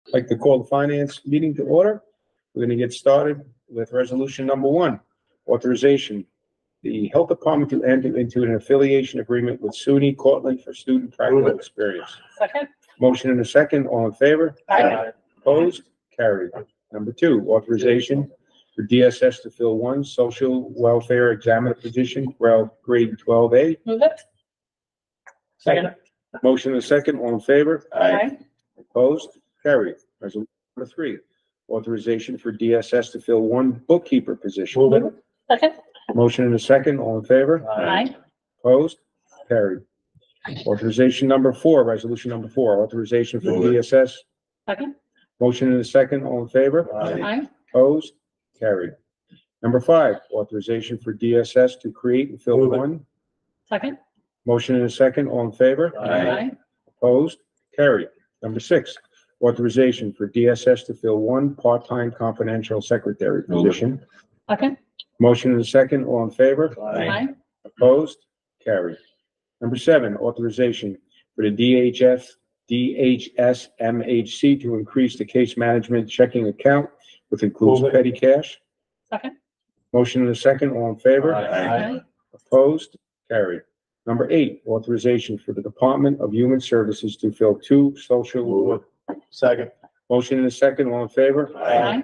I'd like to call the finance meeting to order. We're going to get started with resolution number 1, authorization. The health department to enter into an affiliation agreement with SUNY Cortland for student practical experience. Second. Motion and a second. All in favor? Aye. Opposed? Carried. Number 2, authorization for DSS to fill 1 social welfare examiner position, grade 12A. Move it. Second. Motion and a second. All in favor? Aye. Opposed? Carried. Resolution number 3, authorization for DSS to fill 1 bookkeeper position. Move it. Second. Motion and a second. All in favor? Aye. Opposed? Carried. Authorization number 4, resolution number 4, authorization for Move it. DSS. Second. Motion and a second. All in favor? Aye. Opposed? Carried. Number 5, authorization for DSS to create and fill Move it. 1. Second. Motion and a second. All in favor? Aye. Opposed? Carried. Number 6, authorization for DSS to fill 1 part-time confidential secretary Move it. position. Second. Motion and a second. All in favor? Aye. Opposed? Carried. Number 7, authorization for the DHS MHC to increase the case management checking account, which includes Move it. petty cash. Second. Motion and a second. All in favor? Aye. Opposed? Carried. Number 8, authorization for the Department of Human Services to fill 2 social Move work. it. Second. Motion and a second. All in favor? Aye.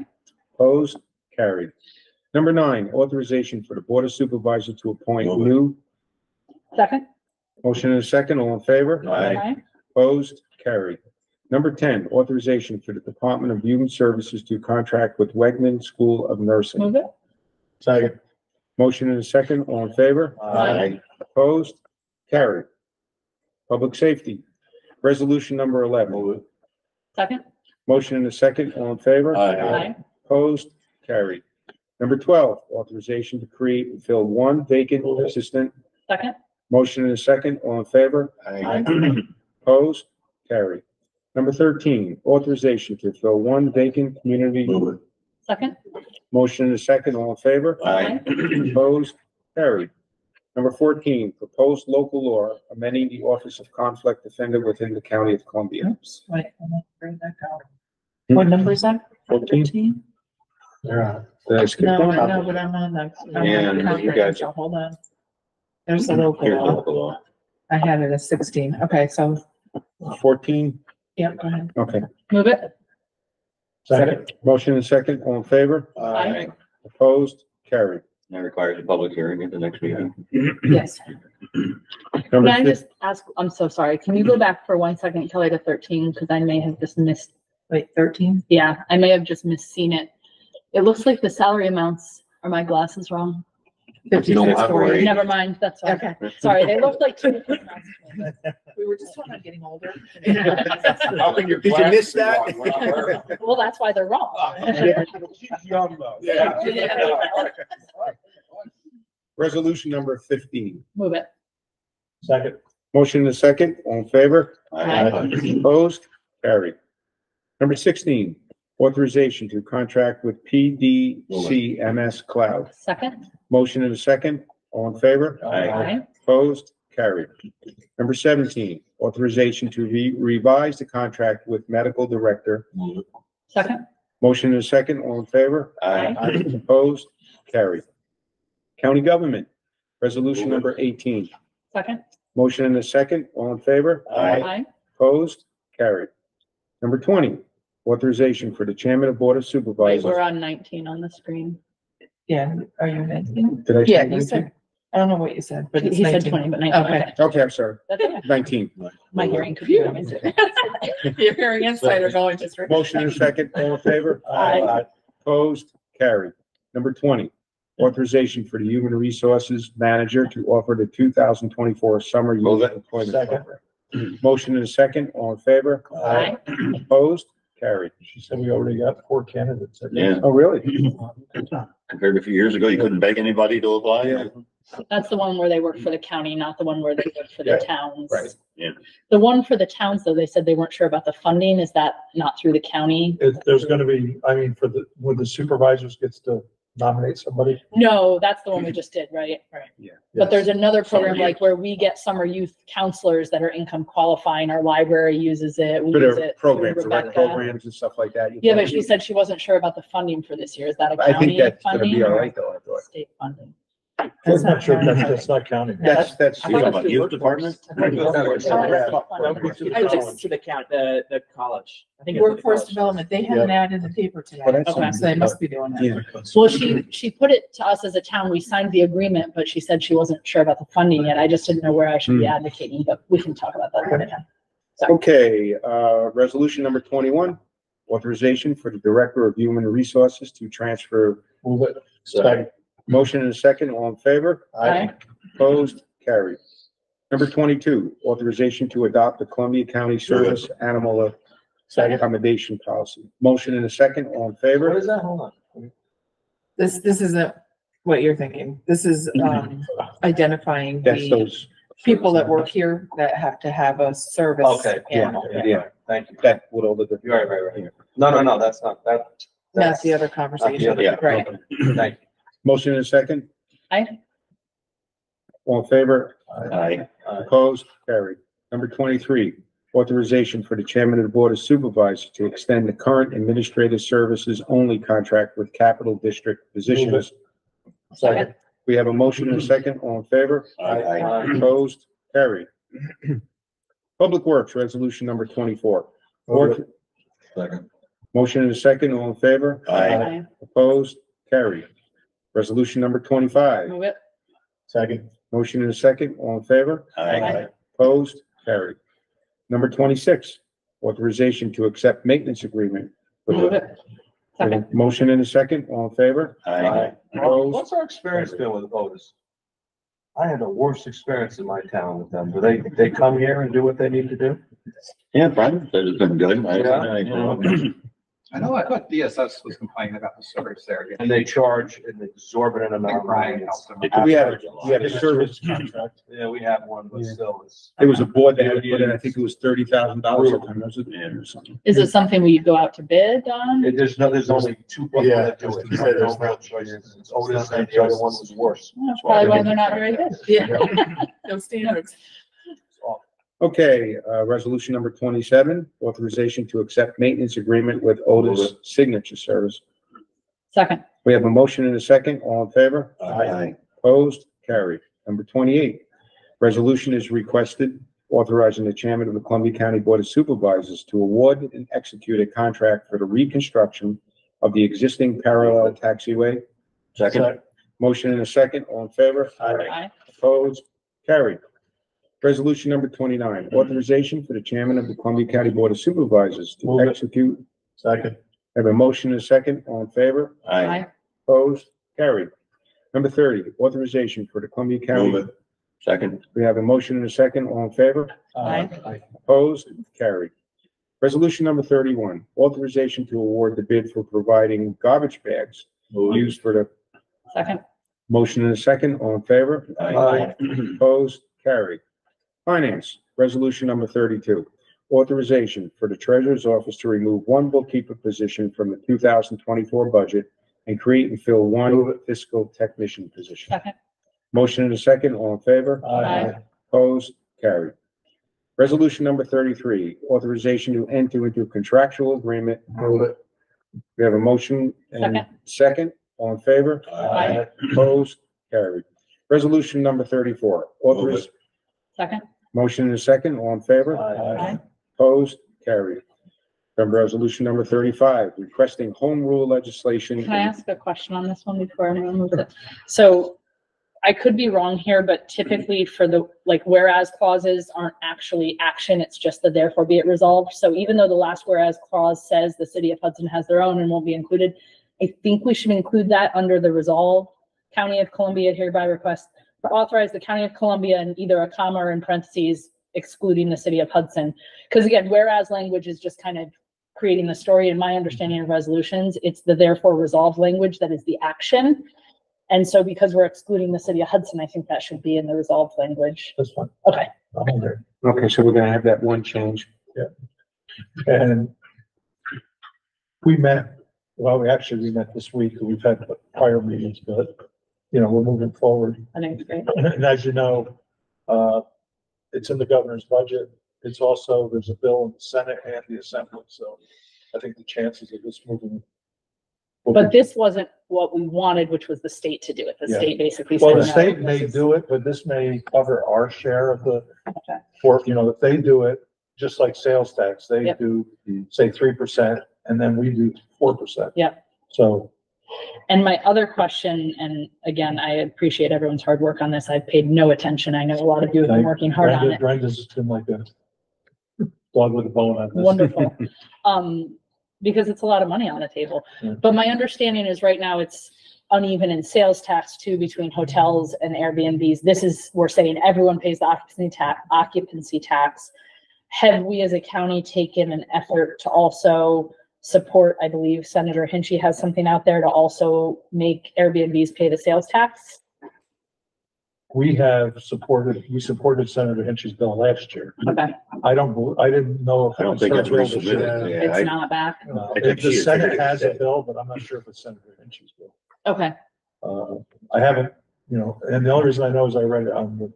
Opposed? Carried. Number 9, authorization for the Board of Supervisors to appoint Move it. new. Second. Motion and a second. All in favor? Aye. Opposed? Carried. Number 10, authorization for the Department of Human Services to contract with Wegman School of Nursing. Move it. Second. Motion and a second. All in favor? Aye. Opposed? Carried. Public Safety. Resolution number 11. Move it. Second. Motion and a second. All in favor? Aye. Opposed? Carried. Number 12, authorization to create and fill 1 vacant Move it. assistant. Second. Motion and a second. All in favor? Opposed? Carried. Number 13, authorization to fill 1 vacant community. Move it. Second. Motion and a second. All in favor? Aye. Opposed? Carried. Number 14, proposed local law amending the Office of Conflict Defender within the County of Columbia. Oops, wait, where'd that go? What number is that? 14? Yeah. Did I skip No, one? I know, but I'm on the. I'm Yeah, on the you got comprehensive. Hold on. There's the local Here's the law. local law. I had it as 16. Okay, so, 14? yeah, go ahead. Okay. Move it. Second. Motion and second. All in favor? Aye. Opposed? Carried. That requires a public hearing at the next meeting. Yes. Number Can I 15, just ask, I'm so sorry, can you go back for 1 second, Kelly, to 13, because I may have just missed, Wait, 13? yeah, I may have just misseen it. It looks like the salary amounts, are my glasses wrong? 56, have to worry. 40. Never mind, that's fine. Okay. Sorry, they look like two different amounts. We were just talking about getting older. Did you miss that? Well, that's why they're wrong. She's young though. resolution number 15. Move it. Second. Motion and a second. All in favor? Aye. Opposed? Carried. Number 16, authorization to contract with PDCMS Cloud. Second. Motion and a second. All in favor? Aye. Opposed? Carried. Number 17, authorization to revise the contract with medical director. Move it. Second. Motion and a second. All in favor? Aye. Opposed? Carried. County government, resolution number 18. Second. Motion and a second. All in favor? Aye. Opposed? Carried. Number 20, authorization for the chairman of board of Wait, supervisors. we're on 19 on the screen. Yeah, are you 19? Did I Yeah, say you 19? said, I don't know what you said, but it's He said 19. 20, but 19, Okay. okay. Okay, I'm sorry. That's okay. 19. My hearing computer means it. Your hearing insider going just. Motion and a second. All in favor? Aye. Opposed? Carried. Number 20, authorization for the human resources manager to offer the 2024 summer Move youth it. employment Second. program. Motion and a second. All in favor? Aye. Opposed? Carried. She said we already got 4 candidates. Yeah. Oh, really? Compared to a few years ago, you couldn't beg anybody to apply. Yeah. That's the one where they work for the county, not the one where they work for the Yeah, towns. right. Yeah. The one for the towns, though, they said they weren't sure about the funding. Is that not through the county? There's gonna be, I mean, when the supervisors gets to nominate somebody? No, that's the one we just did, right? Right. Yeah. But there's another program Summer like where we get summer youth counselors that are income qualifying. Our library uses it. We For use their it through programs, rec Rebecca. programs and stuff like that. you Yeah, can- but she said she wasn't sure about the funding for this year. Is that a I think county that's gonna funding be all or right though, I thought. state funding? I'm not sure if that's not counting. That's. You talking about youth department? Just to the count, the college. I think. Workforce development, they have an ad in the paper today, Well, that's Okay. so they must be doing that. Yeah. Well, she put it to us as a town. We signed the agreement, but she said she wasn't sure about the funding yet. I just didn't know where I should be advocating, but we can talk about that another time. Okay, resolution number 21, authorization for the Director of Human Resources to transfer. Move it. Second. Motion and a second, all in favor? Aye. Opposed, carried. Number 22, authorization to adopt the Columbia County Service Animal Second. Accommodation Policy. Motion and a second, all in What favor? is that? Hold on. This isn't what you're thinking. This is, identifying That's the those, people that work here that have to have a service Okay, animal. yeah, Thank you. that with all the different. Right. No, that's not, that. That's the other conversation, Yeah. right? Thank Motion and a second, Aye. all in favor? Aye. you. Opposed, carried. Number 23, authorization for the Chairman of the Board of Supervisors to extend the current administrative services only contract with Capital District Physicians. Second. We have a motion and a second, all in favor? Aye. Opposed, carried. Public Works, resolution number 24. Move Second. Motion and a second, all in favor? Aye. Opposed, carried. Resolution number 25. Move it. Second. Motion and a second, all in favor? Aye. Opposed, carried. Number 26, authorization to accept maintenance agreement. with Move the- it. Second. Motion and a second, all in favor? Aye. Opposed? What's our experience been with Otis? I had the worst experience in my town with them. Do they come here and do what they need to do? Yeah, Brian said it's been good. I know, I thought DSS was complaining about the service there. And they charge an exorbitant I think amount. Brian helped them. We had a service contract. Yeah, we have one, but still, it's. It was a board that had to put in, I think it was $30,000 or something. Is it something we go out to bid on? There's only two people that do it. There's no real choices. It's Otis and the other one was worse. That's probably why they're not very good. Yeah. No standards. Okay, resolution number 27, authorization to accept maintenance agreement with Otis Signature Service. Second. We have a motion and a second, all in favor? Aye. Opposed, carried. Number 28, resolution is requested authorizing the chairman of the Columbia County Board of Supervisors to award and execute a contract for the reconstruction of the existing parallel taxiway. Second. Motion and a second, all in favor? Aye. Opposed, carried. Resolution number 29, authorization for the chairman of the Columbia County Board of Supervisors to Move it. execute. Second. Have a motion and a second, all in favor? Aye. Opposed, carried. Number 30, authorization for the Columbia Move County. it. Second. We have a motion and a second, all in favor? Aye. Opposed, carried. Resolution number 31, authorization to award the bid for providing garbage bags used for the Second. motion and a second, all in favor? Aye. Opposed, carried. Finance, resolution number 32, authorization for the treasurer's office to remove one bookkeeper position from the 2024 budget and create and fill one fiscal technician position. Second. Motion and a second, all in favor? Aye. Opposed, carried. Resolution number 33, authorization to enter into a contractual agreement. We have a motion and second, all in favor? Aye. Opposed, carried. Resolution number 34, authoriz, Second. motion and a second, all in favor? Aye. Opposed, carried. Resolution number 35, requesting home rule legislation. Can I ask a question on this one before I move it? So I could be wrong here, but typically for the, like, whereas clauses aren't actually action, it's just the therefore be it resolved. So even though the last whereas clause says the city of Hudson has their own and won't be included, I think we should include that under the resolve. County of Columbia hereby requests to authorize the County of Columbia in either a comma or in parentheses excluding the city of Hudson. Because again, whereas language is just kind of creating the story. In my understanding of resolutions, it's the therefore resolved language that is the action. And so because we're excluding the city of Hudson, I think that should be in the resolved language. That's fine. Okay. I'm in there. Okay, so we're gonna have that one change. And we met Well, we met this week. We've had prior meetings, but, you know, we're moving forward. I think it's great. And as you know, it's in the governor's budget. It's also, there's a bill in the Senate and the Assembly, so I think the chances of this moving. But this wasn't what we wanted, which was the state to do it. The Yeah. state basically Well, said, the no, state this may is- do it, but this may cover our share of the, Okay. for, you know, if they do it, just like sales tax, they Yep. do, say, 3%, and then we do 4%. Yep. So, And my other question, and again, I appreciate everyone's hard work on this. I've paid no attention. I know a lot of you have been working hard on it. Brenda's been like a dog with a bone on this. Wonderful. Because it's a lot of money on the table. Yeah. But my understanding is right now it's uneven in sales tax too between hotels and Airbnbs. This is, we're saying everyone pays the occupancy tax. Have we as a county taken an effort to also support, I believe Senator Hinchy has something out there to also make Airbnbs pay the sales tax? We supported Senator Hinchy's bill last year. Okay, I didn't know if. I don't think her that's bill this year. resubmitted. Yeah, it's not back. I think The she is. Senate has a bill, but I'm not sure if it's Senator Hinchy's bill. Okay, I haven't, you know, and the only reason I know is I read it on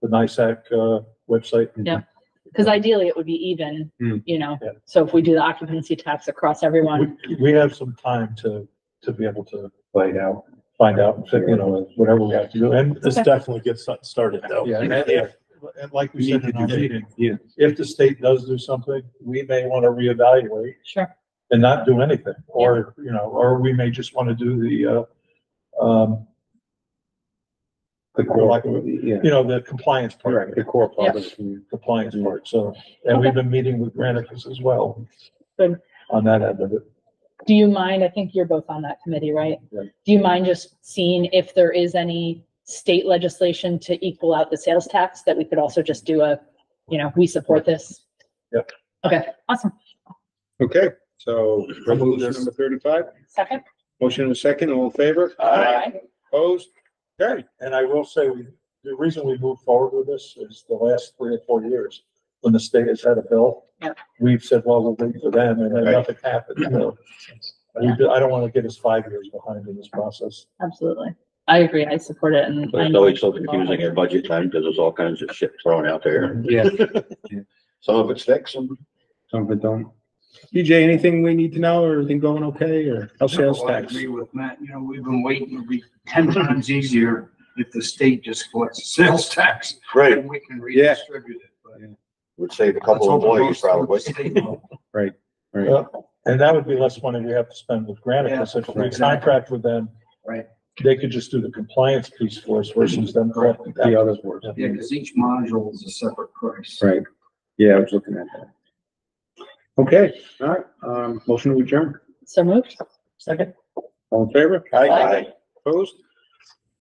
the NISAC website. Yeah. because ideally it would be even, you know, Yeah. so if we do the occupancy tax across everyone. We have some time to be able to Find out. find out, you know, whatever we have to do. And This definitely gets started though. yeah, and like we said in our meeting, Yeah. if the state does do something, we may want to reevaluate Sure. and not do anything, or, you know, or we may just want to do The core, yeah, you know, the compliance part, correct, the core part of Yeah. it. compliance part. So, and we've been meeting with Granicus as well Good. on that end of it. Do you mind, I think you're both on that committee, right? Yeah. Do you mind just seeing if there is any state legislation to equal out the sales tax that we could also just do a, you know, we support this? Yep. Okay, awesome. Okay, so resolution number 35, Second? motion and a second, all in favor? Aye. Opposed? Okay, And I will say, the reason we moved forward with this is the last 3 or 4 years, when the state has had a bill, Yeah. we've said, well, we'll wait for them, and then Right. nothing happened. So, I don't want to get us 5 years behind in this process. Absolutely. I agree. I support it and. But I it's know always so it's confusing at budget time because there's all kinds of shit thrown out there. yeah, Some of it sticks and some of it don't. DJ, anything we need to know, or everything going okay, or how sales No, I tax? agree with Matt. You know, we've been waiting. It'd be 10 times easier if the state just collects the sales tax great, and we can redistribute it. But would save a let's couple of hope it employees goes through probably. the state level. Right. And that would be less money we have to spend with Granicus. If we contract with them, Right. they could just do the compliance piece for us versus them collecting The that. others were. Yeah, because each module is a separate price. Right, yeah, I was looking at that. Okay, all right, motion to adjourn, So moved. Second. all in favor? Aye. Opposed?